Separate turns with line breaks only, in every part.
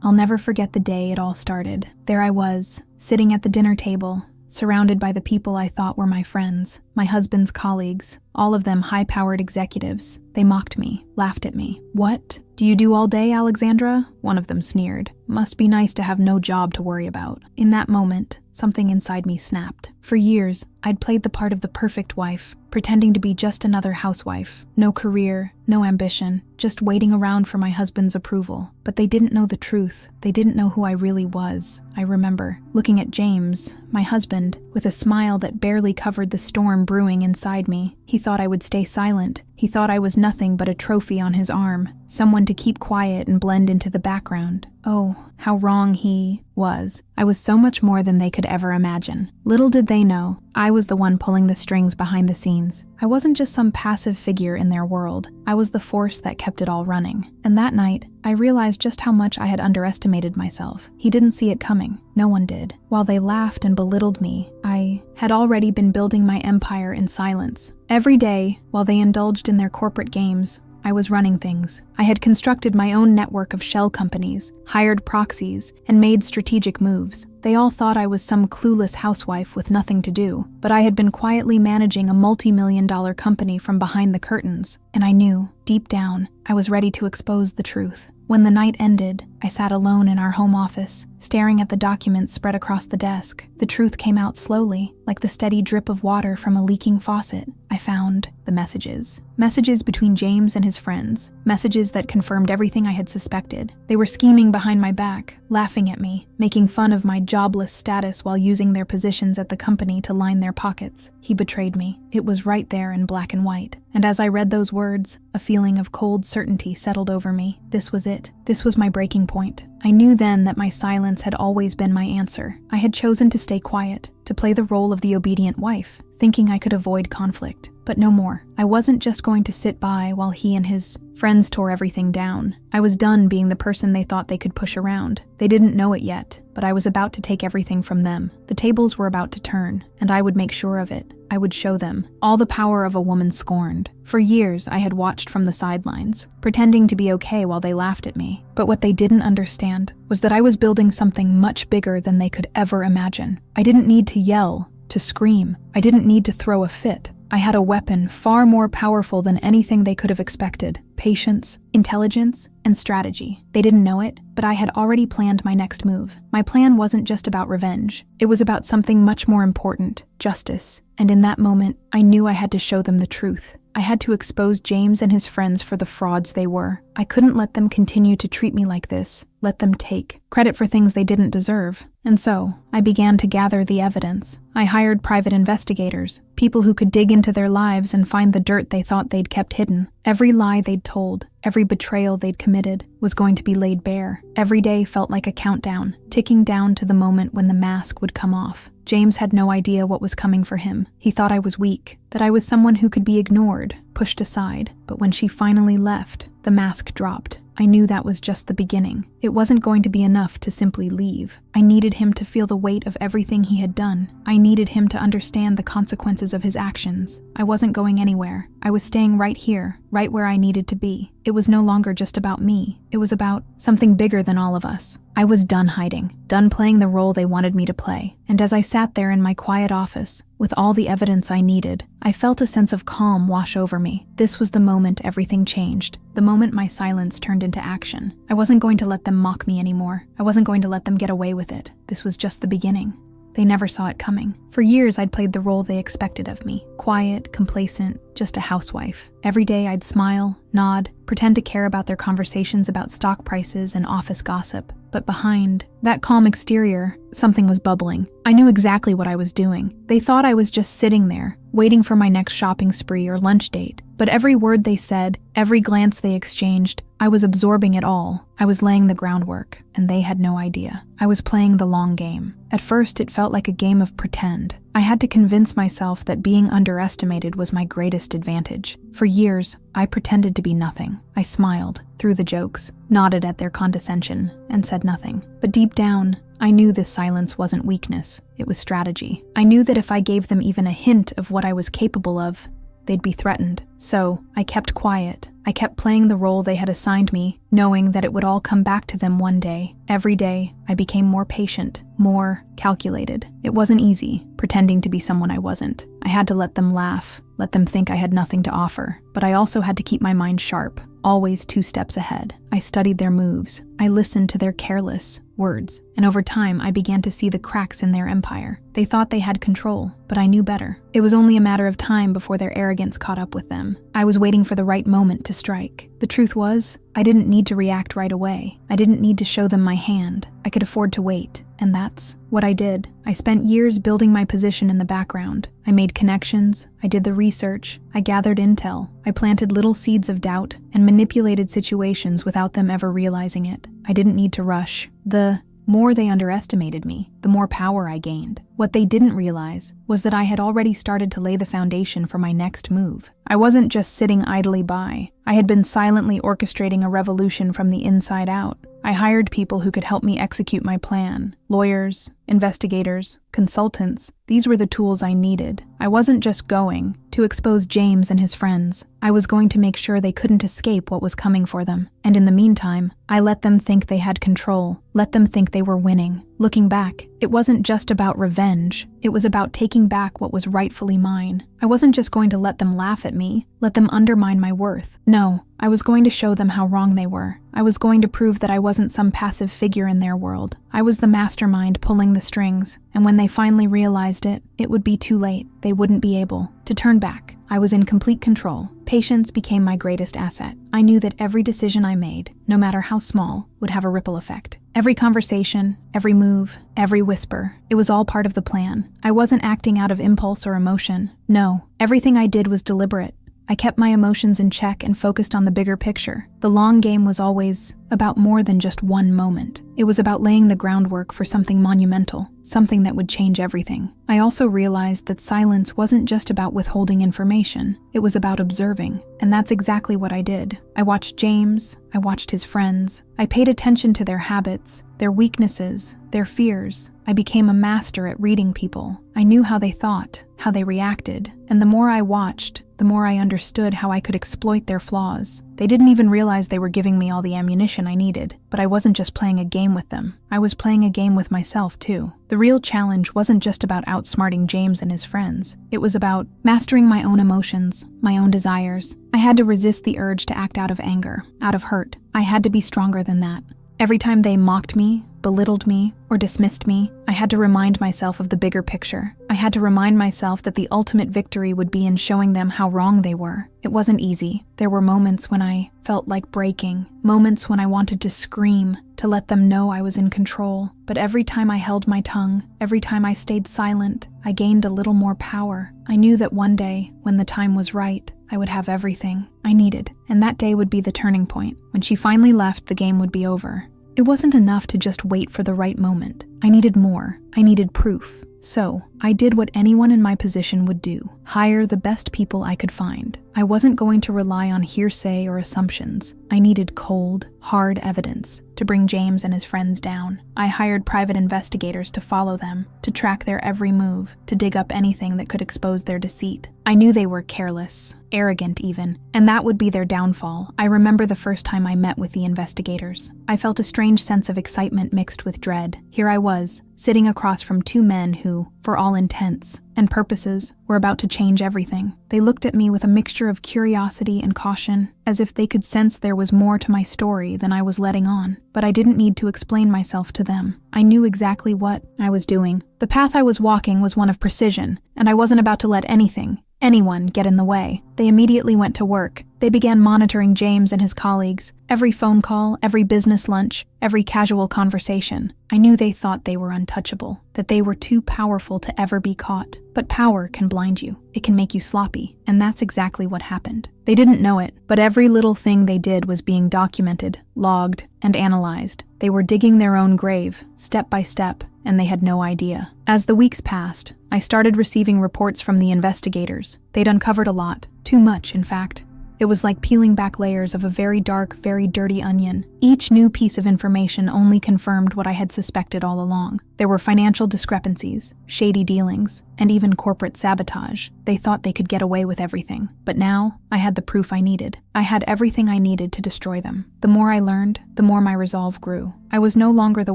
I'll never forget the day it all started. There I was, sitting at the dinner table, surrounded by the people I thought were my friends, my husband's colleagues, all of them high-powered executives. They mocked me, laughed at me. "What do you do all day, Alexandra?" One of them sneered. "Must be nice to have no job to worry about." In that moment, something inside me snapped. For years, I'd played the part of the perfect wife, pretending to be just another housewife. No career, no ambition, just waiting around for my husband's approval. But they didn't know the truth. They didn't know who I really was. I remember looking at James, my husband, with a smile that barely covered the storm brewing inside me. He thought I would stay silent. He thought I was nothing but a trophy on his arm, someone to keep quiet and blend into the background. Oh, how wrong he was. I was so much more than they could ever imagine. Little did they know, I was the one pulling the strings behind the scenes. I wasn't just some passive figure in their world. I was the force that kept it all running. And that night, I realized just how much I had underestimated myself. He didn't see it coming. No one did. While they laughed and belittled me, I had already been building my empire in silence. Every day, while they indulged in their corporate games, I was running things. I had constructed my own network of shell companies, hired proxies, and made strategic moves. They all thought I was some clueless housewife with nothing to do, but I had been quietly managing a multi-million-dollar company from behind the curtains, and I knew, deep down, I was ready to expose the truth. When the night ended, I sat alone in our home office, staring at the documents spread across the desk. The truth came out slowly, like the steady drip of water from a leaking faucet. I found the messages. Messages between James and his friends. Messages that confirmed everything I had suspected. They were scheming behind my back, laughing at me, making fun of my jobless status while using their positions at the company to line their pockets. He betrayed me. It was right there in black and white. And as I read those words, a feeling of cold certainty settled over me. This was it. This was my breaking point. I knew then that my silence had always been my answer. I had chosen to stay quiet, to play the role of the obedient wife, thinking I could avoid conflict. But no more. I wasn't just going to sit by while he and his friends tore everything down. I was done being the person they thought they could push around. They didn't know it yet, but I was about to take everything from them. The tables were about to turn, and I would make sure of it. I would show them all the power of a woman scorned. For years, I had watched from the sidelines, pretending to be okay while they laughed at me. But what they didn't understand was that I was building something much bigger than they could ever imagine. I didn't need to yell, to scream. I didn't need to throw a fit. I had a weapon far more powerful than anything they could have expected. Patience, intelligence, and strategy. They didn't know it, but I had already planned my next move. My plan wasn't just about revenge. It was about something much more important, justice. And in that moment, I knew I had to show them the truth. I had to expose James and his friends for the frauds they were. I couldn't let them continue to treat me like this, let them take credit for things they didn't deserve. And so, I began to gather the evidence. I hired private investigators, people who could dig into their lives and find the dirt they thought they'd kept hidden. Every lie they'd told, every betrayal they'd committed, was going to be laid bare. Every day felt like a countdown, ticking down to the moment when the mask would come off. James had no idea what was coming for him. He thought I was weak, that I was someone who could be ignored, pushed aside. But when she finally left, the mask dropped. I knew that was just the beginning. It wasn't going to be enough to simply leave. I needed him to feel the weight of everything he had done. I needed him to understand the consequences of his actions. I wasn't going anywhere. I was staying right here, right where I needed to be. It was no longer just about me. It was about something bigger than all of us. I was done hiding, done playing the role they wanted me to play. And as I sat there in my quiet office, with all the evidence I needed, I felt a sense of calm wash over me. This was the moment everything changed. The moment my silence turned into action. I wasn't going to let them mock me anymore. I wasn't going to let them get away with it. This was just the beginning. They never saw it coming. For years, I'd played the role they expected of me. Quiet, complacent, just a housewife. Every day I'd smile, nod, pretend to care about their conversations about stock prices and office gossip. But behind that calm exterior, something was bubbling. I knew exactly what I was doing. They thought I was just sitting there, waiting for my next shopping spree or lunch date. But every word they said, every glance they exchanged, I was absorbing it all. I was laying the groundwork, and they had no idea. I was playing the long game. At first, it felt like a game of pretend. I had to convince myself that being underestimated was my greatest advantage. For years, I pretended to be nothing. I smiled through the jokes, nodded at their condescension, and said nothing. But deep down, I knew this silence wasn't weakness. It was strategy. I knew that if I gave them even a hint of what I was capable of, they'd be threatened. So I kept quiet. I kept playing the role they had assigned me, knowing that it would all come back to them one day. Every day, I became more patient, more calculated. It wasn't easy, pretending to be someone I wasn't. I had to let them laugh, let them think I had nothing to offer. But I also had to keep my mind sharp, always 2 steps ahead. I studied their moves. I listened to their careless words. And over time, I began to see the cracks in their empire. They thought they had control, but I knew better. It was only a matter of time before their arrogance caught up with them. I was waiting for the right moment to strike. The truth was, I didn't need to react right away. I didn't need to show them my hand. I could afford to wait, and that's what I did. I spent years building my position in the background. I made connections, I did the research, I gathered intel, I planted little seeds of doubt, and manipulated situations without them ever realizing it. I didn't need to rush. The more they underestimated me, the more power I gained. What they didn't realize was that I had already started to lay the foundation for my next move. I wasn't just sitting idly by. I had been silently orchestrating a revolution from the inside out. I hired people who could help me execute my plan. Lawyers, investigators, consultants. These were the tools I needed. I wasn't just going to expose James and his friends. I was going to make sure they couldn't escape what was coming for them. And in the meantime, I let them think they had control. Let them think they were winning. Looking back, it wasn't just about revenge. It was about taking back what was rightfully mine. I wasn't just going to let them laugh at me, let them undermine my worth. No, I was going to show them how wrong they were. I was going to prove that I wasn't some passive figure in their world. I was the mastermind pulling the strings, and when they finally realized it, it would be too late. They wouldn't be able to turn back. I was in complete control. Patience became my greatest asset. I knew that every decision I made, no matter how small, would have a ripple effect. Every conversation, every move, every whisper, it was all part of the plan. I wasn't acting out of impulse or emotion. No, everything I did was deliberate. I kept my emotions in check and focused on the bigger picture. The long game was always about more than just one moment. It was about laying the groundwork for something monumental, something that would change everything. I also realized that silence wasn't just about withholding information. It was about observing, and that's exactly what I did. I watched James, I watched his friends. I paid attention to their habits, their weaknesses, their fears. I became a master at reading people. I knew how they thought, how they reacted, and the more I watched, the more I understood how I could exploit their flaws. They didn't even realize they were giving me all the ammunition I needed, but I wasn't just playing a game with them. I was playing a game with myself, too. The real challenge wasn't just about outsmarting James and his friends. It was about mastering my own emotions, my own desires. I had to resist the urge to act out of anger, out of hurt. I had to be stronger than that. Every time they mocked me, belittled me, or dismissed me, I had to remind myself of the bigger picture. I had to remind myself that the ultimate victory would be in showing them how wrong they were. It wasn't easy. There were moments when I felt like breaking, moments when I wanted to scream, to let them know I was in control. But every time I held my tongue, every time I stayed silent, I gained a little more power. I knew that one day, when the time was right, I would have everything I needed, and that day would be the turning point. When she finally left, the game would be over. It wasn't enough to just wait for the right moment. I needed more. I needed proof. So, I did what anyone in my position would do: hire the best people I could find. I wasn't going to rely on hearsay or assumptions. I needed cold, hard evidence to bring James and his friends down. I hired private investigators to follow them, to track their every move, to dig up anything that could expose their deceit. I knew they were careless, arrogant even, and that would be their downfall. I remember the first time I met with the investigators. I felt a strange sense of excitement mixed with dread. Here I was, sitting across from 2 men who, for all intents and purposes, were about to change everything. They looked at me with a mixture of curiosity and caution, as if they could sense there was more to my story than I was letting on. But I didn't need to explain myself to them. I knew exactly what I was doing. The path I was walking was one of precision, and I wasn't about to let anyone get in the way. They immediately went to work. They began monitoring James and his colleagues. Every phone call, every business lunch, every casual conversation. I knew they thought they were untouchable, that they were too powerful to ever be caught. But power can blind you. It can make you sloppy, and that's exactly what happened. They didn't know it, but every little thing they did was being documented, logged, and analyzed. They were digging their own grave, step by step, and they had no idea. As the weeks passed, I started receiving reports from the investigators. They'd uncovered a lot. Too much, in fact. It was like peeling back layers of a very dark, very dirty onion. Each new piece of information only confirmed what I had suspected all along. There were financial discrepancies, shady dealings, and even corporate sabotage. They thought they could get away with everything. But now, I had the proof I needed. I had everything I needed to destroy them. The more I learned, the more my resolve grew. I was no longer the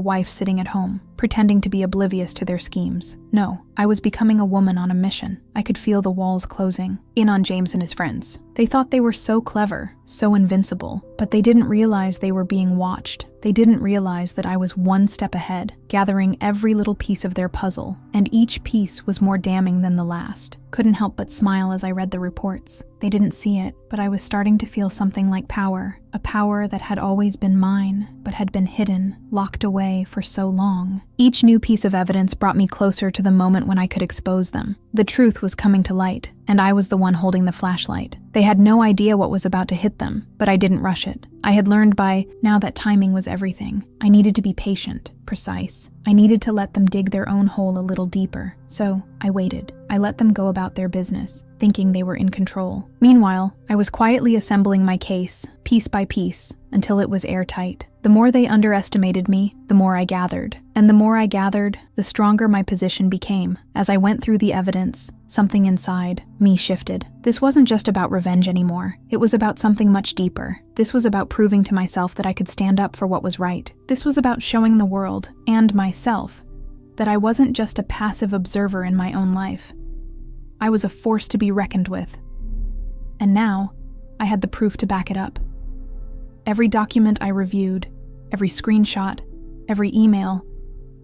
wife sitting at home, pretending to be oblivious to their schemes. No, I was becoming a woman on a mission. I could feel the walls closing in on James and his friends. They thought they were so clever, so invincible, but they didn't realize they were being watched. They didn't realize that I was one step ahead, gathering every little piece of their puzzle, and each piece was more damning than the last. Couldn't help but smile as I read the reports. They didn't see it, but I was starting to feel something like power, a power that had always been mine, but had been hidden, locked away for so long. Each new piece of evidence brought me closer to the moment when I could expose them. The truth was coming to light, and I was the one holding the flashlight. They had no idea what was about to hit them, but I didn't rush it. I had learned by now that timing was everything. I needed to be patient, precise. I needed to let them dig their own hole a little deeper. So I waited. I let them go about their business, thinking they were in control. Meanwhile, I was quietly assembling my case, piece by piece, until it was airtight. The more they underestimated me, the more I gathered. And the more I gathered, the stronger my position became. As I went through the evidence, something inside me shifted. This wasn't just about revenge anymore. It was about something much deeper. This was about proving to myself that I could stand up for what was right. This was about showing the world, and myself, that I wasn't just a passive observer in my own life. I was a force to be reckoned with. And now, I had the proof to back it up. Every document I reviewed, every screenshot, every email,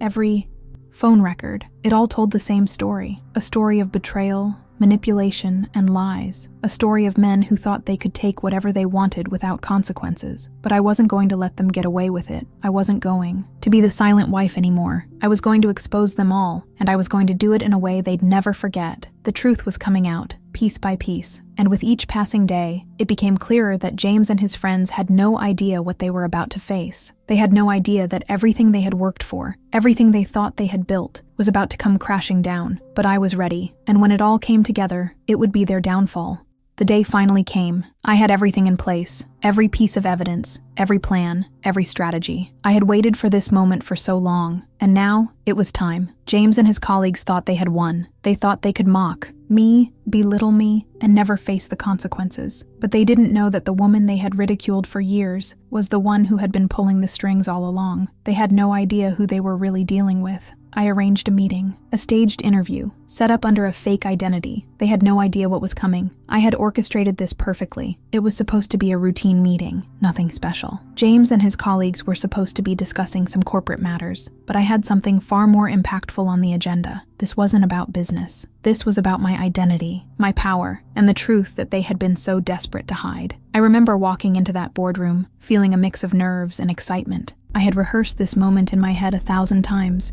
every phone record, it all told the same story. A story of betrayal, manipulation, and lies. A story of men who thought they could take whatever they wanted without consequences. But I wasn't going to let them get away with it. I wasn't going to be the silent wife anymore. I was going to expose them all, and I was going to do it in a way they'd never forget. The truth was coming out, piece by piece, and with each passing day, it became clearer that James and his friends had no idea what they were about to face. They had no idea that everything they had worked for, everything they thought they had built, was about to come crashing down. But I was ready, and when it all came together, it would be their downfall. The day finally came. I had everything in place, every piece of evidence, every plan, every strategy. I had waited for this moment for so long, and now it was time. James and his colleagues thought they had won. They thought they could mock me, belittle me, and never face the consequences. But they didn't know that the woman they had ridiculed for years was the one who had been pulling the strings all along. They had no idea who they were really dealing with. I arranged a meeting, a staged interview, set up under a fake identity. They had no idea what was coming. I had orchestrated this perfectly. It was supposed to be a routine meeting, nothing special. James and his colleagues were supposed to be discussing some corporate matters, but I had something far more impactful on the agenda. This wasn't about business. This was about my identity, my power, and the truth that they had been so desperate to hide. I remember walking into that boardroom, feeling a mix of nerves and excitement. I had rehearsed this moment in my head 1,000 times,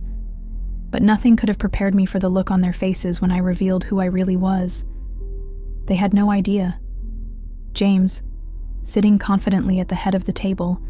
but nothing could have prepared me for the look on their faces when I revealed who I really was. They had no idea. James, sitting confidently at the head of the table,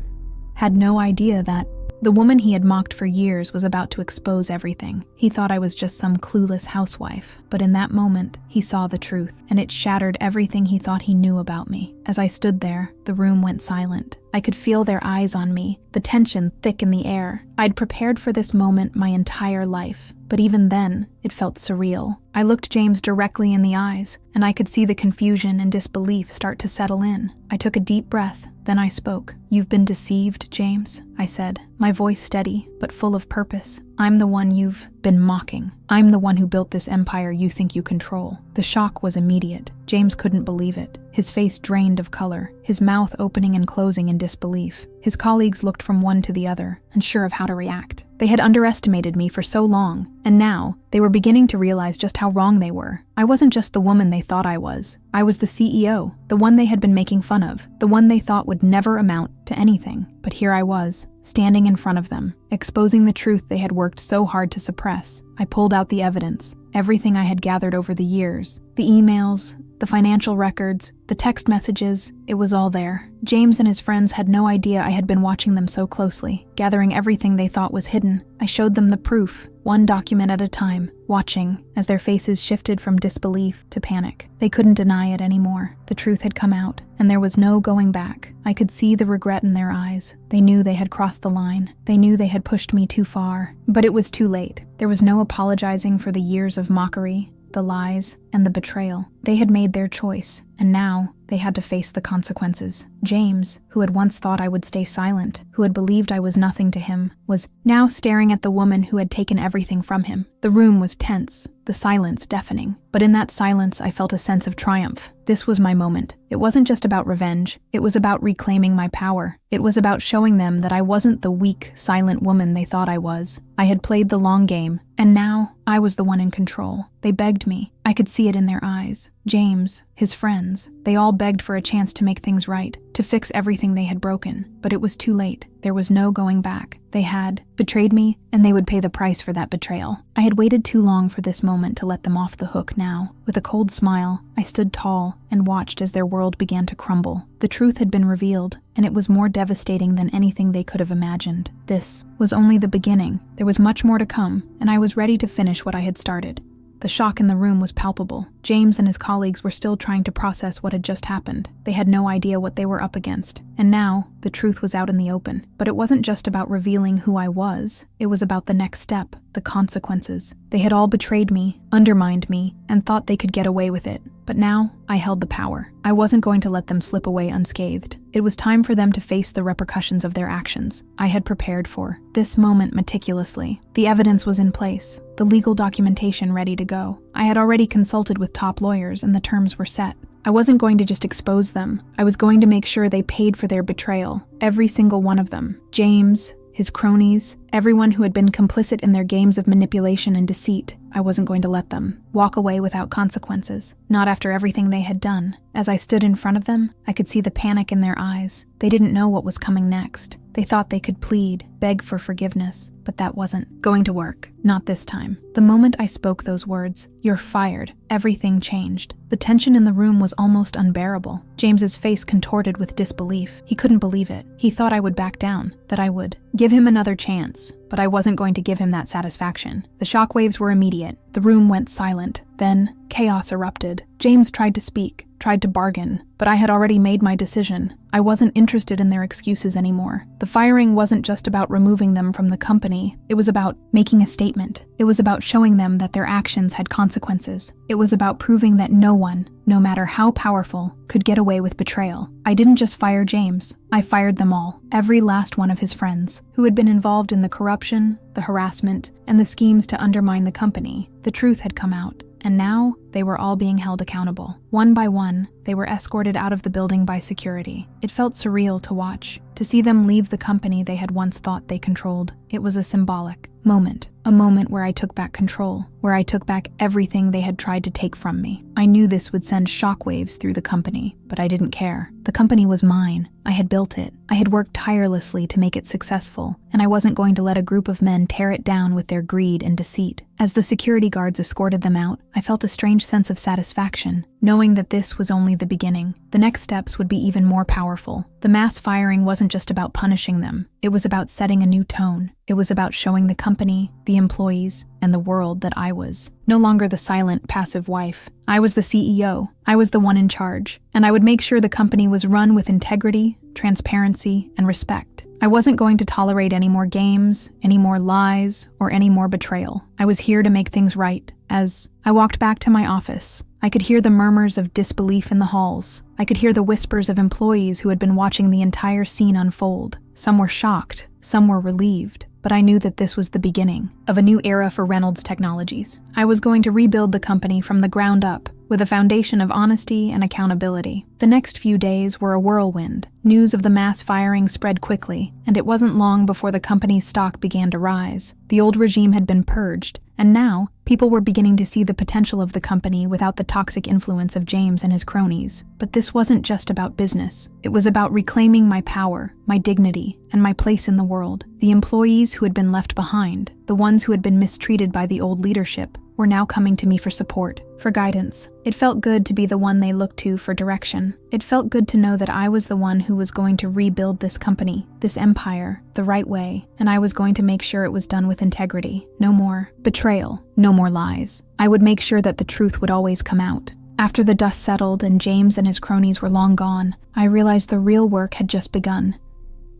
had no idea that the woman he had mocked for years was about to expose everything. He thought I was just some clueless housewife, but in that moment, he saw the truth, and it shattered everything he thought he knew about me. As I stood there, the room went silent. I could feel their eyes on me, the tension thick in the air. I'd prepared for this moment my entire life, but even then, it felt surreal. I looked James directly in the eyes, and I could see the confusion and disbelief start to settle in. I took a deep breath, then I spoke. "You've been deceived, James," I said, my voice steady, but full of purpose. "I'm the one you've been mocking. I'm the one who built this empire you think you control." The shock was immediate. James couldn't believe it. His face drained of color, his mouth opening and closing in disbelief. His colleagues looked from one to the other, unsure of how to react. They had underestimated me for so long, and now they were beginning to realize just how wrong they were. I wasn't just the woman they thought I was. I was the CEO, the one they had been making fun of, the one they thought would never amount to anything. But here I was, standing in front of them, exposing the truth they had worked so hard to suppress. I pulled out the evidence, everything I had gathered over the years, the emails, the financial records, the text messages, it was all there. James and his friends had no idea I had been watching them so closely, gathering everything they thought was hidden. I showed them the proof, one document at a time, watching as their faces shifted from disbelief to panic. They couldn't deny it anymore. The truth had come out, and there was no going back. I could see the regret in their eyes. They knew they had crossed the line. They knew they had pushed me too far. But it was too late. There was no apologizing for the years of mockery, the lies, and the betrayal. They had made their choice, and now they had to face the consequences. James, who had once thought I would stay silent, who had believed I was nothing to him, was now staring at the woman who had taken everything from him. The room was tense, the silence deafening. But in that silence, I felt a sense of triumph. This was my moment. It wasn't just about revenge. It was about reclaiming my power. It was about showing them that I wasn't the weak, silent woman they thought I was. I had played the long game, and now I was the one in control. They begged me. I could see it in their eyes. James, his friends, they all begged for a chance to make things right, to fix everything they had broken. But it was too late. There was no going back. They had betrayed me, and they would pay the price for that betrayal. I had waited too long for this moment to let them off the hook now. With a cold smile, I stood tall and watched as their world began to crumble. The truth had been revealed, and it was more devastating than anything they could have imagined. This was only the beginning. There was much more to come, and I was ready to finish what I had started. The shock in the room was palpable. James and his colleagues were still trying to process what had just happened. They had no idea what they were up against. And now, the truth was out in the open. But it wasn't just about revealing who I was. It was about the next step, the consequences. They had all betrayed me, undermined me, and thought they could get away with it. But now, I held the power. I wasn't going to let them slip away unscathed. It was time for them to face the repercussions of their actions. I had prepared for this moment meticulously. The evidence was in place, the legal documentation ready to go. I had already consulted with top lawyers, and the terms were set. I wasn't going to just expose them. I was going to make sure they paid for their betrayal. Every single one of them. James, his cronies, everyone who had been complicit in their games of manipulation and deceit. I wasn't going to let them walk away without consequences, not after everything they had done. As I stood in front of them, I could see the panic in their eyes. They didn't know what was coming next. They thought they could plead, beg for forgiveness, but that wasn't going to work. Not this time. The moment I spoke those words, "You're fired," everything changed. The tension in the room was almost unbearable. James's face contorted with disbelief. He couldn't believe it. He thought I would back down, that I would give him another chance. But I wasn't going to give him that satisfaction. The shockwaves were immediate. The room went silent. Then, chaos erupted. James tried to speak, tried to bargain, but I had already made my decision. I wasn't interested in their excuses anymore. The firing wasn't just about removing them from the company. It was about making a statement. It was about showing them that their actions had consequences. It was about proving that no one, no matter how powerful, could get away with betrayal. I didn't just fire James. I fired them all, every last one of his friends, who had been involved in the corruption, the harassment, and the schemes to undermine the company. The truth had come out. And now, they were all being held accountable. One by one, they were escorted out of the building by security. It felt surreal to watch, to see them leave the company they had once thought they controlled. It was a symbolic moment, a moment where I took back control, where I took back everything they had tried to take from me. I knew this would send shockwaves through the company, but I didn't care. The company was mine. I had built it. I had worked tirelessly to make it successful, and I wasn't going to let a group of men tear it down with their greed and deceit. As the security guards escorted them out, I felt a strange sense of satisfaction, knowing that this was only the beginning. The next steps would be even more powerful. The mass firing wasn't just about punishing them. It was about setting a new tone. It was about showing the company, the employees, and the world that I was no longer the silent, passive wife. I was the CEO. I was the one in charge, and I would make sure the company was run with integrity, transparency, and respect. I wasn't going to tolerate any more games, any more lies, or any more betrayal. I was here to make things right. As I walked back to my office, I could hear the murmurs of disbelief in the halls. I could hear the whispers of employees who had been watching the entire scene unfold. Some were shocked, some were relieved, but I knew that this was the beginning of a new era for Reynolds Technologies. I was going to rebuild the company from the ground up, with a foundation of honesty and accountability. The next few days were a whirlwind. News of the mass firing spread quickly, and it wasn't long before the company's stock began to rise. The old regime had been purged, and now, people were beginning to see the potential of the company without the toxic influence of James and his cronies. But this wasn't just about business. It was about reclaiming my power, my dignity, and my place in the world. The employees who had been left behind, the ones who had been mistreated by the old leadership, were now coming to me for support, for guidance. It felt good to be the one they looked to for direction. It felt good to know that I was the one who was going to rebuild this company, this empire, the right way, and I was going to make sure it was done with integrity. No more betrayal, no more lies. I would make sure that the truth would always come out. After the dust settled and James and his cronies were long gone, I realized the real work had just begun.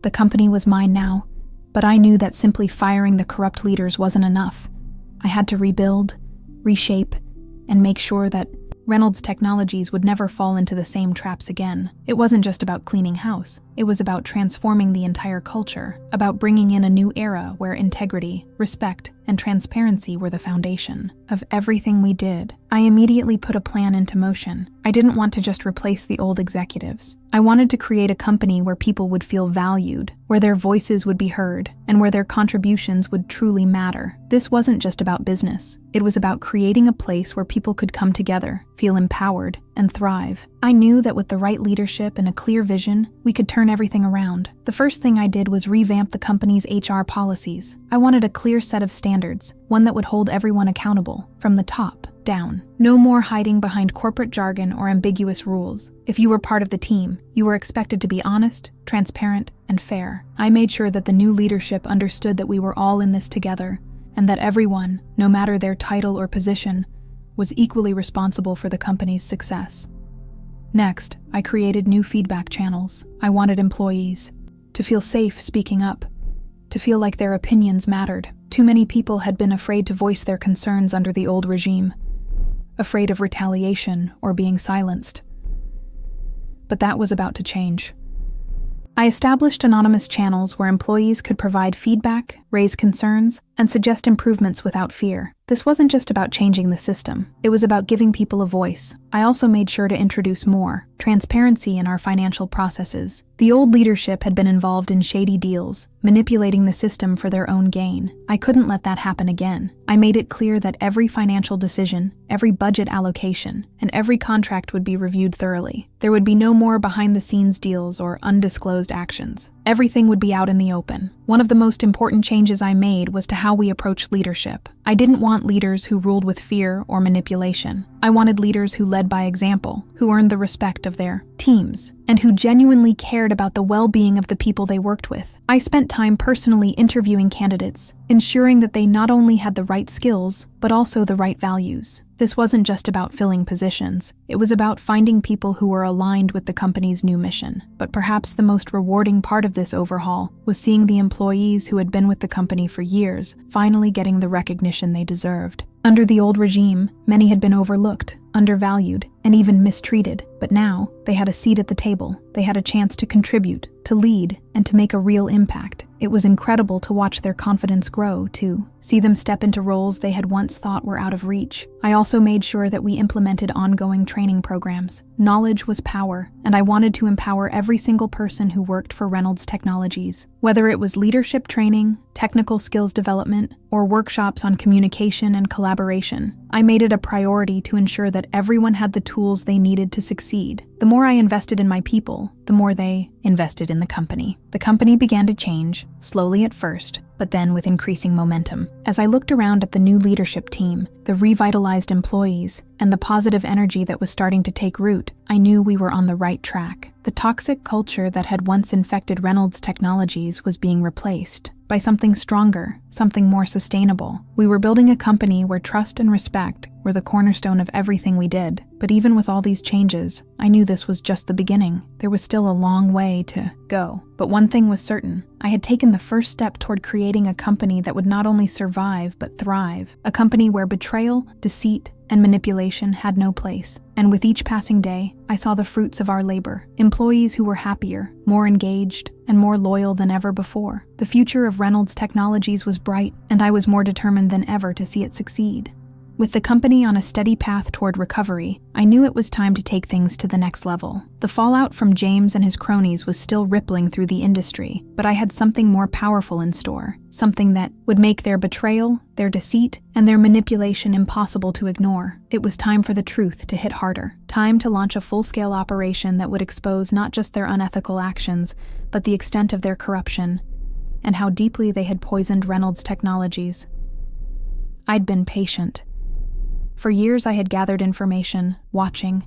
The company was mine now, but I knew that simply firing the corrupt leaders wasn't enough. I had to rebuild, reshape, and make sure that Reynolds Technologies would never fall into the same traps again. It wasn't just about cleaning house. It was about transforming the entire culture, about bringing in a new era where integrity, respect, and transparency were the foundation of everything we did. I immediately put a plan into motion. I didn't want to just replace the old executives. I wanted to create a company where people would feel valued, where their voices would be heard, and where their contributions would truly matter. This wasn't just about business. It was about creating a place where people could come together, feel empowered, and thrive. I knew that with the right leadership and a clear vision, we could turn everything around. The first thing I did was revamp the company's HR policies. I wanted a clear set of standards, one that would hold everyone accountable, from the top down. No more hiding behind corporate jargon or ambiguous rules. If you were part of the team, you were expected to be honest, transparent, and fair. I made sure that the new leadership understood that we were all in this together, and that everyone, no matter their title or position, was equally responsible for the company's success. Next, I created new feedback channels. I wanted employees to feel safe speaking up, to feel like their opinions mattered. Too many people had been afraid to voice their concerns under the old regime, afraid of retaliation or being silenced. But that was about to change. I established anonymous channels where employees could provide feedback, raise concerns, and suggest improvements without fear. This wasn't just about changing the system. It was about giving people a voice. I also made sure to introduce more transparency in our financial processes. The old leadership had been involved in shady deals, manipulating the system for their own gain. I couldn't let that happen again. I made it clear that every financial decision, every budget allocation, and every contract would be reviewed thoroughly. There would be no more behind-the-scenes deals or undisclosed actions. Everything would be out in the open. One of the most important changes I made was to how we approach leadership. I didn't want leaders who ruled with fear or manipulation. I wanted leaders who led by example, who earned the respect of their teams, and who genuinely cared about the well-being of the people they worked with. I spent time personally interviewing candidates, ensuring that they not only had the right skills, but also the right values. This wasn't just about filling positions. It was about finding people who were aligned with the company's new mission. But perhaps the most rewarding part of this overhaul was seeing the employees who had been with the company for years finally getting the recognition they deserved. Under the old regime, many had been overlooked, undervalued, and even mistreated. But now, they had a seat at the table. They had a chance to contribute, to lead, and to make a real impact. It was incredible to watch their confidence grow, to see them step into roles they had once thought were out of reach. I also made sure that we implemented ongoing training programs. Knowledge was power, and I wanted to empower every single person who worked for Reynolds Technologies. Whether it was leadership training, technical skills development, or workshops on communication and collaboration, I made it a priority to ensure that everyone had the tools they needed to succeed. The more I invested in my people, the more they invested in the company. The company began to change, slowly at first, but then with increasing momentum. As I looked around at the new leadership team, the revitalized employees, and the positive energy that was starting to take root, I knew we were on the right track. The toxic culture that had once infected Reynolds Technologies was being replaced by something stronger, something more sustainable. We were building a company where trust and respect were the cornerstone of everything we did. But even with all these changes, I knew this was just the beginning. There was still a long way to go. But one thing was certain. I had taken the first step toward creating a company that would not only survive, but thrive. A company where betrayal, deceit, and manipulation had no place. And with each passing day, I saw the fruits of our labor. Employees who were happier, more engaged, and more loyal than ever before. The future of Reynolds Technologies was bright, and I was more determined than ever to see it succeed. With the company on a steady path toward recovery, I knew it was time to take things to the next level. The fallout from James and his cronies was still rippling through the industry, but I had something more powerful in store, something that would make their betrayal, their deceit, and their manipulation impossible to ignore. It was time for the truth to hit harder. Time to launch a full-scale operation that would expose not just their unethical actions, but the extent of their corruption, and how deeply they had poisoned Reynolds Technologies. I'd been patient. For years I had gathered information, watching,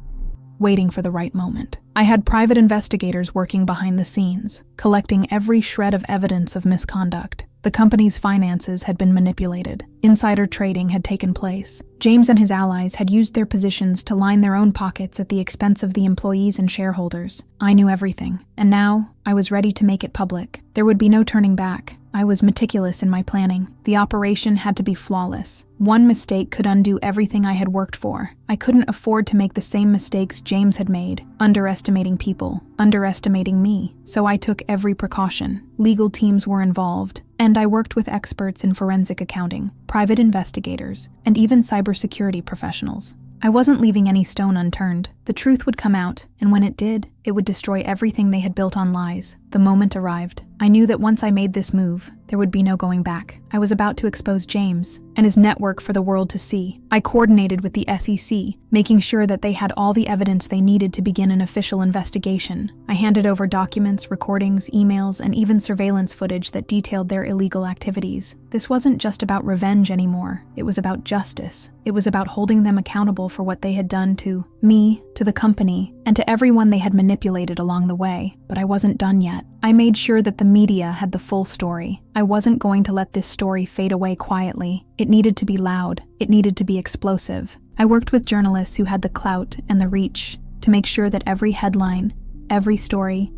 waiting for the right moment. I had private investigators working behind the scenes, collecting every shred of evidence of misconduct. The company's finances had been manipulated. Insider trading had taken place. James and his allies had used their positions to line their own pockets at the expense of the employees and shareholders. I knew everything, and now I was ready to make it public. There would be no turning back. I was meticulous in my planning. The operation had to be flawless. One mistake could undo everything I had worked for. I couldn't afford to make the same mistakes James had made, underestimating people, underestimating me. So I took every precaution. Legal teams were involved, and I worked with experts in forensic accounting, private investigators, and even cybersecurity professionals. I wasn't leaving any stone unturned. The truth would come out, and when it did, it would destroy everything they had built on lies. The moment arrived. I knew that once I made this move, there would be no going back. I was about to expose James and his network for the world to see. I coordinated with the SEC, making sure that they had all the evidence they needed to begin an official investigation. I handed over documents, recordings, emails, and even surveillance footage that detailed their illegal activities. This wasn't just about revenge anymore. It was about justice. It was about holding them accountable for what they had done to me, to the company, and to everyone they had manipulated along the way. But I wasn't done yet. I made sure that the media had the full story. I wasn't going to let this story fade away quietly. It needed to be loud. It needed to be explosive. I worked with journalists who had the clout and the reach to make sure that every headline, every story,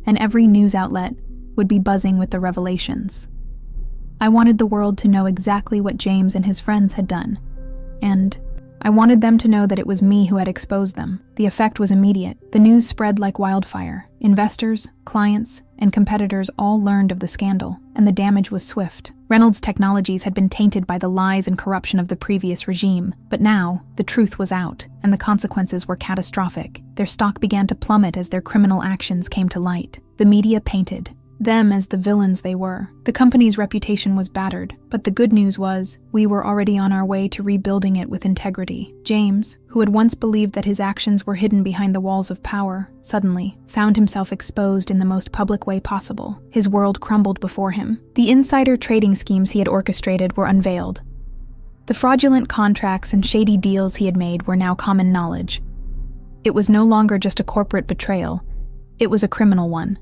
and every news outlet would be buzzing with the revelations. I wanted the world to know exactly what James and his friends had done, and I wanted them to know that it was me who had exposed them. The effect was immediate. The news spread like wildfire. Investors, clients, and competitors all learned of the scandal, and the damage was swift. Reynolds Technologies had been tainted by the lies and corruption of the previous regime, but now the truth was out, and the consequences were catastrophic. Their stock began to plummet as their criminal actions came to light. The media painted them as the villains they were. The company's reputation was battered, but the good news was, we were already on our way to rebuilding it with integrity. James, who had once believed that his actions were hidden behind the walls of power, suddenly found himself exposed in the most public way possible. His world crumbled before him. The insider trading schemes he had orchestrated were unveiled. The fraudulent contracts and shady deals he had made were now common knowledge. It was no longer just a corporate betrayal, it was a criminal one.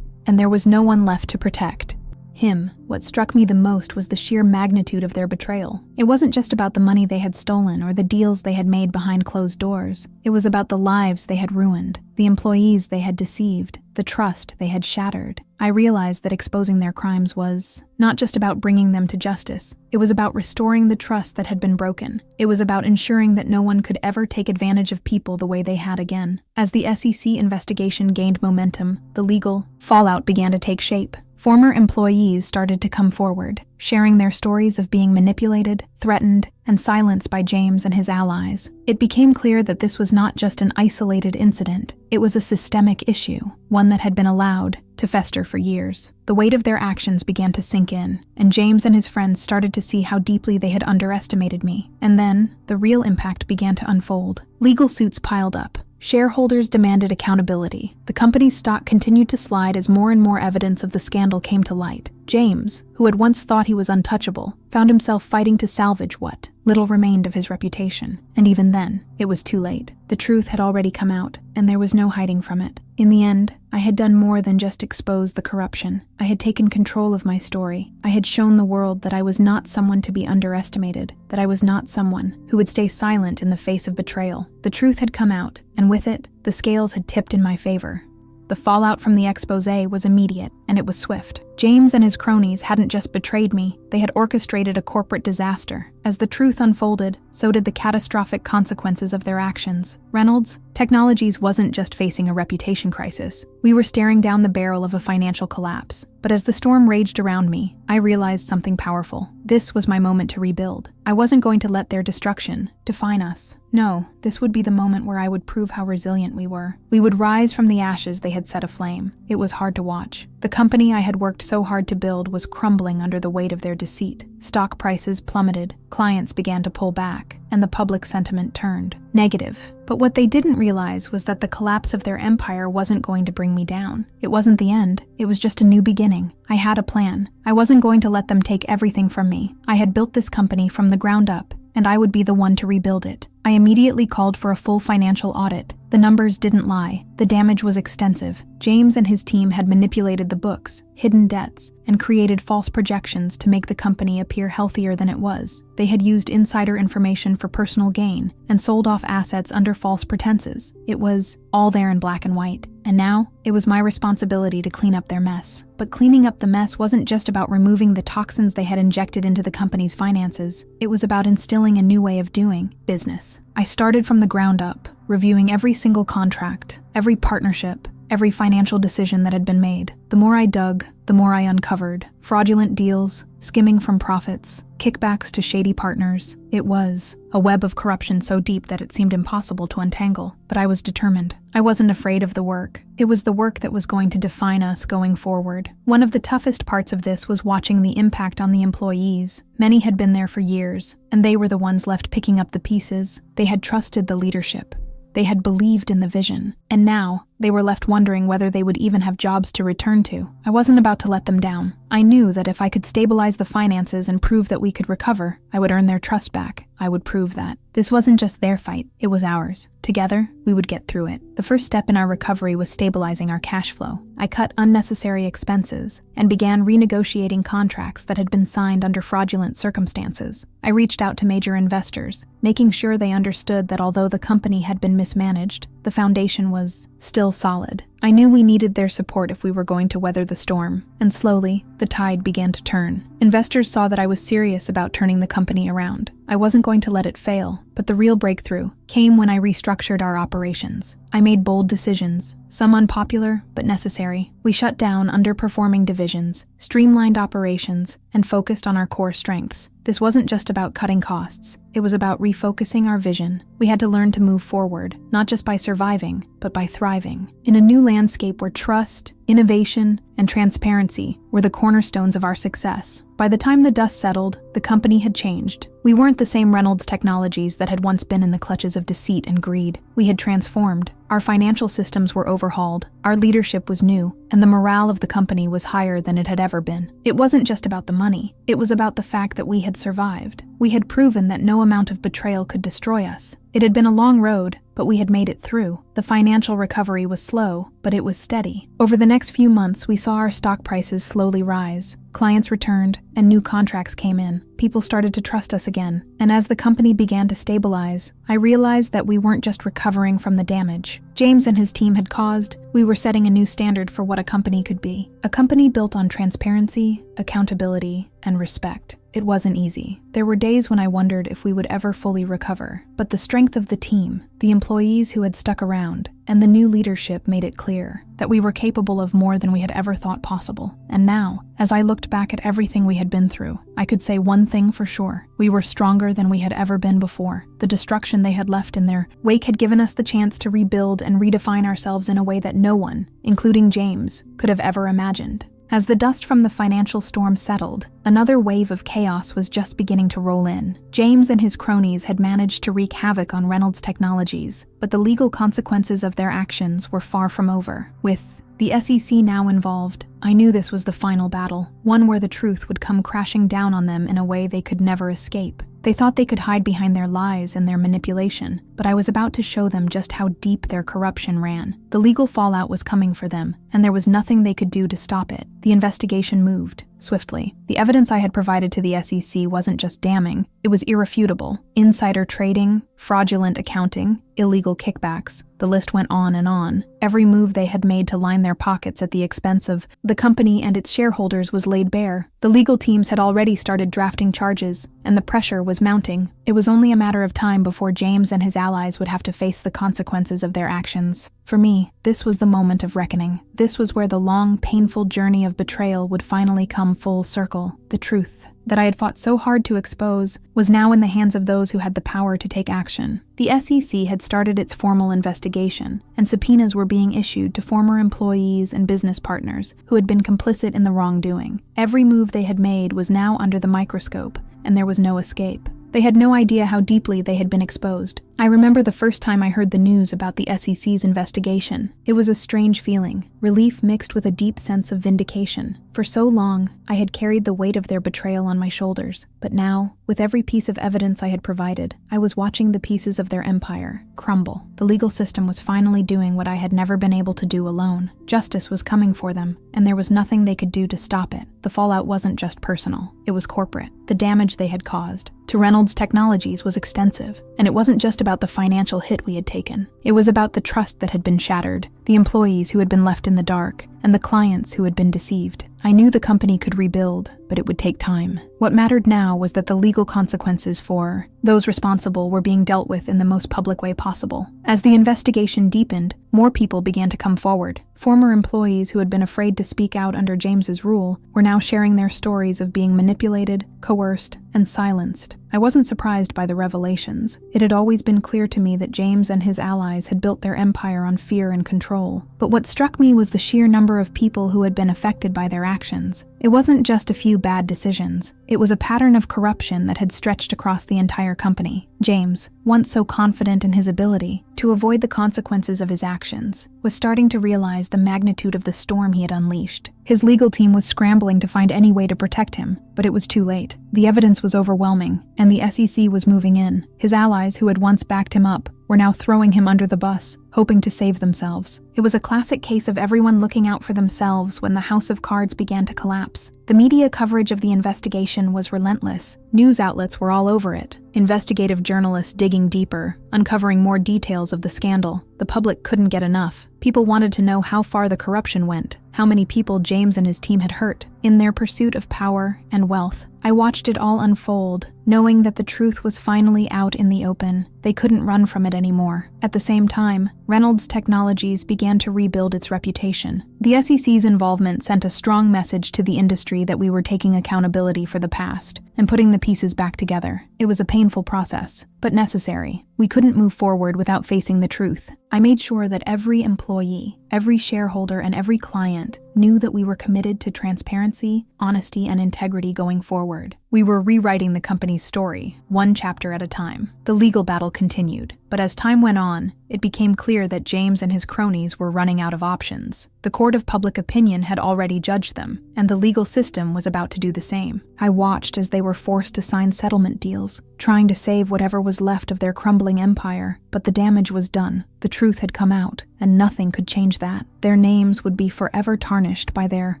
And there was no one left to protect him. What struck me the most was the sheer magnitude of their betrayal. It wasn't just about the money they had stolen or the deals they had made behind closed doors. It was about the lives they had ruined, the employees they had deceived, the trust they had shattered. I realized that exposing their crimes was not just about bringing them to justice. It was about restoring the trust that had been broken. It was about ensuring that no one could ever take advantage of people the way they had again. As the SEC investigation gained momentum, the legal fallout began to take shape. Former employees started to come forward, sharing their stories of being manipulated, threatened, and silenced by James and his allies. It became clear that this was not just an isolated incident. It was a systemic issue, one that had been allowed to fester for years. The weight of their actions began to sink in, and James and his friends started to see how deeply they had underestimated me. And then, the real impact began to unfold. Legal suits piled up. Shareholders demanded accountability. The company's stock continued to slide as more and more evidence of the scandal came to light. James, who had once thought he was untouchable, found himself fighting to salvage what little remained of his reputation. And even then, it was too late. The truth had already come out, and there was no hiding from it. In the end, I had done more than just expose the corruption. I had taken control of my story. I had shown the world that I was not someone to be underestimated, that I was not someone who would stay silent in the face of betrayal. The truth had come out, and with it, the scales had tipped in my favor. The fallout from the expose was immediate, and it was swift. James and his cronies hadn't just betrayed me, they had orchestrated a corporate disaster. As the truth unfolded, so did the catastrophic consequences of their actions. Reynolds Technologies wasn't just facing a reputation crisis. We were staring down the barrel of a financial collapse. But as the storm raged around me, I realized something powerful. This was my moment to rebuild. I wasn't going to let their destruction define us. No, this would be the moment where I would prove how resilient we were. We would rise from the ashes they had set aflame. It was hard to watch. The company I had worked so hard to build was crumbling under the weight of their deceit. Stock prices plummeted, clients began to pull back, and the public sentiment turned negative. But what they didn't realize was that the collapse of their empire wasn't going to bring me down. It wasn't the end. It was just a new beginning. I had a plan. I wasn't going to let them take everything from me. I had built this company from the ground up, and I would be the one to rebuild it. I immediately called for a full financial audit. The numbers didn't lie. The damage was extensive. James and his team had manipulated the books, hidden debts, and created false projections to make the company appear healthier than it was. They had used insider information for personal gain and sold off assets under false pretenses. It was all there in black and white. And now, it was my responsibility to clean up their mess. But cleaning up the mess wasn't just about removing the toxins they had injected into the company's finances. It was about instilling a new way of doing business. I started from the ground up, reviewing every single contract, every partnership, every financial decision that had been made. The more I dug, the more I uncovered. Fraudulent deals, skimming from profits, kickbacks to shady partners. It was a web of corruption so deep that it seemed impossible to untangle. But I was determined. I wasn't afraid of the work. It was the work that was going to define us going forward. One of the toughest parts of this was watching the impact on the employees. Many had been there for years, and they were the ones left picking up the pieces. They had trusted the leadership. They had believed in the vision, and now they were left wondering whether they would even have jobs to return to. I wasn't about to let them down. I knew that if I could stabilize the finances and prove that we could recover, I would earn their trust back. I would prove that. This wasn't just their fight, it was ours. Together, we would get through it. The first step in our recovery was stabilizing our cash flow. I cut unnecessary expenses and began renegotiating contracts that had been signed under fraudulent circumstances. I reached out to major investors, making sure they understood that although the company had been mismanaged, the foundation was still solid. I knew we needed their support if we were going to weather the storm, and slowly, the tide began to turn. Investors saw that I was serious about turning the company around. I wasn't going to let it fail, but the real breakthrough came when I restructured our operations. I made bold decisions, some unpopular but necessary. We shut down underperforming divisions, streamlined operations, and focused on our core strengths. This wasn't just about cutting costs. It was about refocusing our vision. We had to learn to move forward, not just by surviving, but by thriving. In a new landscape where trust, innovation, and transparency were the cornerstones of our success. By the time the dust settled, the company had changed. We weren't the same Reynolds Technologies that had once been in the clutches of deceit and greed. We had transformed. Our financial systems were overhauled, our leadership was new, and the morale of the company was higher than it had ever been. It wasn't just about the money. It was about the fact that we had survived. We had proven that no amount of betrayal could destroy us. It had been a long road, but we had made it through. The financial recovery was slow, but it was steady. Over the next few months, we saw our stock prices slowly rise. Clients returned, and new contracts came in. People started to trust us again, and as the company began to stabilize, I realized that we weren't just recovering from the damage James and his team had caused. We were setting a new standard for what a company could be. A company built on transparency, accountability, and respect. It wasn't easy. There were days when I wondered if we would ever fully recover, but the strength of the team, the employees who had stuck around, and the new leadership made it clear that we were capable of more than we had ever thought possible. And now, as I looked back at everything we had been through, I could say one thing for sure. We were stronger than we had ever been before. The destruction they had left in their wake had given us the chance to rebuild and redefine ourselves in a way that no one, including James, could have ever imagined. As the dust from the financial storm settled, another wave of chaos was just beginning to roll in. James and his cronies had managed to wreak havoc on Reynolds Technologies, but the legal consequences of their actions were far from over. With the SEC now involved, I knew this was the final battle, one where the truth would come crashing down on them in a way they could never escape. They thought they could hide behind their lies and their manipulation, but I was about to show them just how deep their corruption ran. The legal fallout was coming for them, and there was nothing they could do to stop it. The investigation moved swiftly. The evidence I had provided to the SEC wasn't just damning, it was irrefutable. Insider trading, fraudulent accounting, illegal kickbacks. The list went on and on. Every move they had made to line their pockets at the expense of the company and its shareholders was laid bare. The legal teams had already started drafting charges, and the pressure was mounting. It was only a matter of time before James and his allies would have to face the consequences of their actions. For me, this was the moment of reckoning. This was where the long, painful journey of betrayal would finally come full circle. The truth that I had fought so hard to expose was now in the hands of those who had the power to take action. The SEC had started its formal investigation, and subpoenas were being issued to former employees and business partners who had been complicit in the wrongdoing. Every move they had made was now under the microscope, and there was no escape. They had no idea how deeply they had been exposed. I remember the first time I heard the news about the SEC's investigation. It was a strange feeling, relief mixed with a deep sense of vindication. For so long, I had carried the weight of their betrayal on my shoulders, but now, with every piece of evidence I had provided, I was watching the pieces of their empire crumble. The legal system was finally doing what I had never been able to do alone. Justice was coming for them, and there was nothing they could do to stop it. The fallout wasn't just personal, it was corporate. The damage they had caused to Reynolds Technologies was extensive, and it wasn't just about the financial hit we had taken. It was about the trust that had been shattered, the employees who had been left in the dark, and the clients who had been deceived. I knew the company could rebuild, but it would take time. What mattered now was that the legal consequences for those responsible were being dealt with in the most public way possible. As the investigation deepened, more people began to come forward. Former employees who had been afraid to speak out under James's rule were now sharing their stories of being manipulated, coerced, and silenced. I wasn't surprised by the revelations. It had always been clear to me that James and his allies had built their empire on fear and control. But what struck me was the sheer number of people who had been affected by their actions. It wasn't just a few bad decisions. It was a pattern of corruption that had stretched across the entire company. James, once so confident in his ability to avoid the consequences of his actions, was starting to realize the magnitude of the storm he had unleashed. His legal team was scrambling to find any way to protect him, but it was too late. The evidence was overwhelming, and the SEC was moving in. His allies, who had once backed him up, were now throwing him under the bus, hoping to save themselves. It was a classic case of everyone looking out for themselves when the house of cards began to collapse. The media coverage of the investigation was relentless. News outlets were all over it. Investigative journalists digging deeper, uncovering more details of the scandal. The public couldn't get enough. People wanted to know how far the corruption went, how many people James and his team had hurt, in their pursuit of power and wealth. I watched it all unfold, knowing that the truth was finally out in the open. They couldn't run from it anymore. At the same time, Reynolds Technologies began to rebuild its reputation. The SEC's involvement sent a strong message to the industry that we were taking accountability for the past and putting the pieces back together. It was a painful process, but necessary. We couldn't move forward without facing the truth. I made sure that every employee, every shareholder, and every client knew that we were committed to transparency, honesty, and integrity going forward. We were rewriting the company's story, one chapter at a time. The legal battle continued, but as time went on, it became clear that James and his cronies were running out of options. The court of public opinion had already judged them, and the legal system was about to do the same. I watched as they were forced to sign settlement deals, trying to save whatever was left of their crumbling empire, but the damage was done. The truth had come out, and nothing could change that. Their names would be forever tarnished by their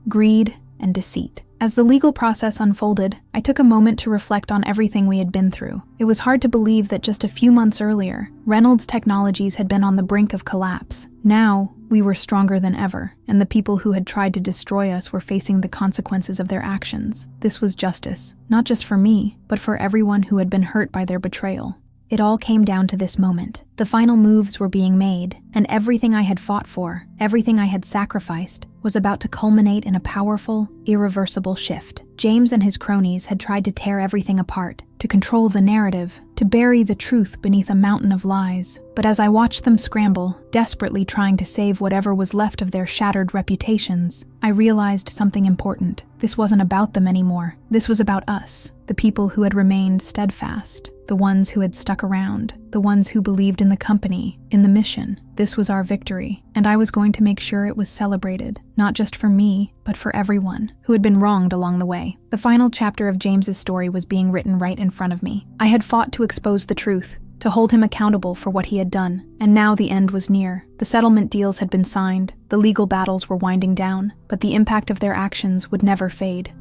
greed and deceit. As the legal process unfolded, I took a moment to reflect on everything we had been through. It was hard to believe that just a few months earlier, Reynolds Technologies had been on the brink of collapse. Now, we were stronger than ever, and the people who had tried to destroy us were facing the consequences of their actions. This was justice, not just for me, but for everyone who had been hurt by their betrayal. It all came down to this moment. The final moves were being made, and everything I had fought for, everything I had sacrificed, was about to culminate in a powerful, irreversible shift. James and his cronies had tried to tear everything apart, to control the narrative, to bury the truth beneath a mountain of lies. But as I watched them scramble, desperately trying to save whatever was left of their shattered reputations, I realized something important. This wasn't about them anymore. This was about us, the people who had remained steadfast, the ones who had stuck around, the ones who believed in the company, in the mission. This was our victory, and I was going to make sure it was celebrated, not just for me, but for everyone who had been wronged along the way. The final chapter of James's story was being written right in front of me. I had fought to expose the truth, to hold him accountable for what he had done, and now the end was near. The settlement deals had been signed, the legal battles were winding down, but the impact of their actions would never fade.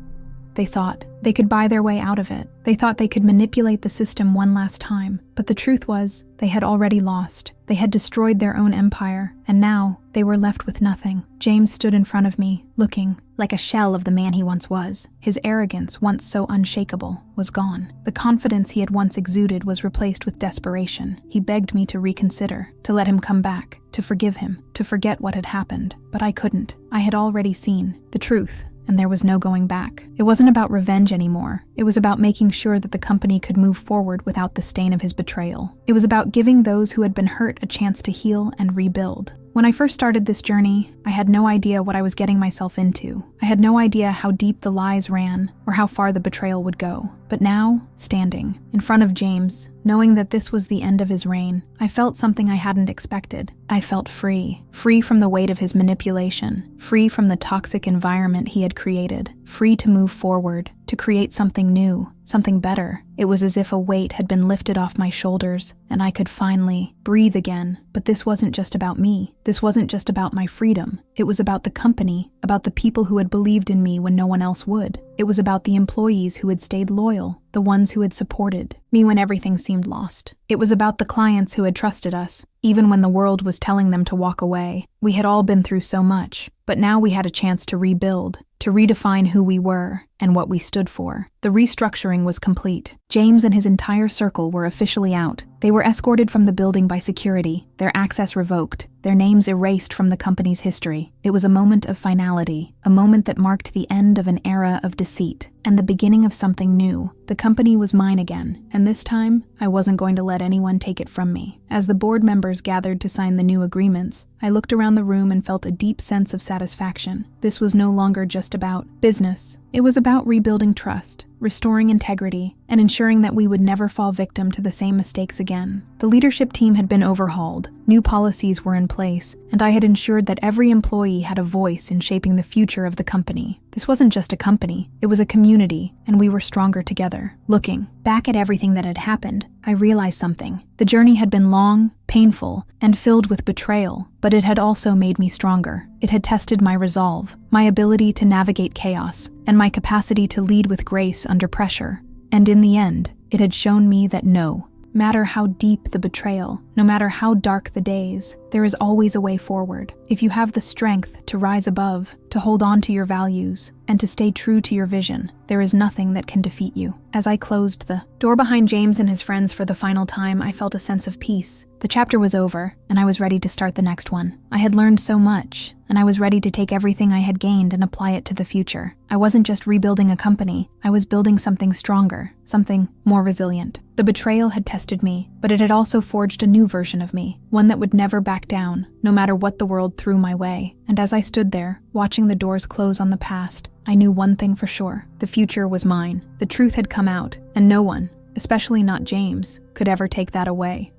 They thought they could buy their way out of it. They thought they could manipulate the system one last time. But the truth was, they had already lost. They had destroyed their own empire, and now they were left with nothing. James stood in front of me, looking like a shell of the man he once was. His arrogance, once so unshakable, was gone. The confidence he had once exuded was replaced with desperation. He begged me to reconsider, to let him come back, to forgive him, to forget what had happened. But I couldn't. I had already seen the truth, and there was no going back. It wasn't about revenge anymore. It was about making sure that the company could move forward without the stain of his betrayal. It was about giving those who had been hurt a chance to heal and rebuild. When I first started this journey, I had no idea what I was getting myself into. I had no idea how deep the lies ran or how far the betrayal would go. But now, standing in front of James, knowing that this was the end of his reign, I felt something I hadn't expected. I felt free. Free from the weight of his manipulation. Free from the toxic environment he had created. Free to move forward, to create something new, something better. It was as if a weight had been lifted off my shoulders and I could finally breathe again. But this wasn't just about me. This wasn't just about my freedom. It was about the company, about the people who had believed in me when no one else would. It was about the employees who had stayed loyal, the ones who had supported me when everything seemed lost. It was about the clients who had trusted us, even when the world was telling them to walk away. We had all been through so much, but now we had a chance to rebuild, to redefine who we were and what we stood for. The restructuring was complete. James and his entire circle were officially out. They were escorted from the building by security, their access revoked, their names erased from the company's history. It was a moment of finality, a moment that marked the end of an era of deceit and the beginning of something new. The company was mine again, and this time, I wasn't going to let anyone take it from me. As the board members gathered to sign the new agreements, I looked around the room and felt a deep sense of satisfaction. This was no longer just about business. It was about rebuilding trust, restoring integrity, and ensuring that we would never fall victim to the same mistakes again. The leadership team had been overhauled, new policies were in place, and I had ensured that every employee had a voice in shaping the future of the company. This wasn't just a company, it was a community, and we were stronger together. Looking back at everything that had happened, I realized something. The journey had been long, painful, and filled with betrayal, but it had also made me stronger. It had tested my resolve, my ability to navigate chaos, and my capacity to lead with grace under pressure. And in the end, it had shown me that no matter how deep the betrayal, no matter how dark the days, there is always a way forward. If you have the strength to rise above, to hold on to your values, and to stay true to your vision, there is nothing that can defeat you. As I closed the door behind James and his friends for the final time, I felt a sense of peace. The chapter was over, and I was ready to start the next one. I had learned so much, and I was ready to take everything I had gained and apply it to the future. I wasn't just rebuilding a company, I was building something stronger, something more resilient. The betrayal had tested me, but it had also forged a new version of me, one that would never back down, no matter what the world threw my way. And as I stood there, watching the doors close on the past, I knew one thing for sure. The future was mine. The truth had come out, and no one, especially not James, could ever take that away.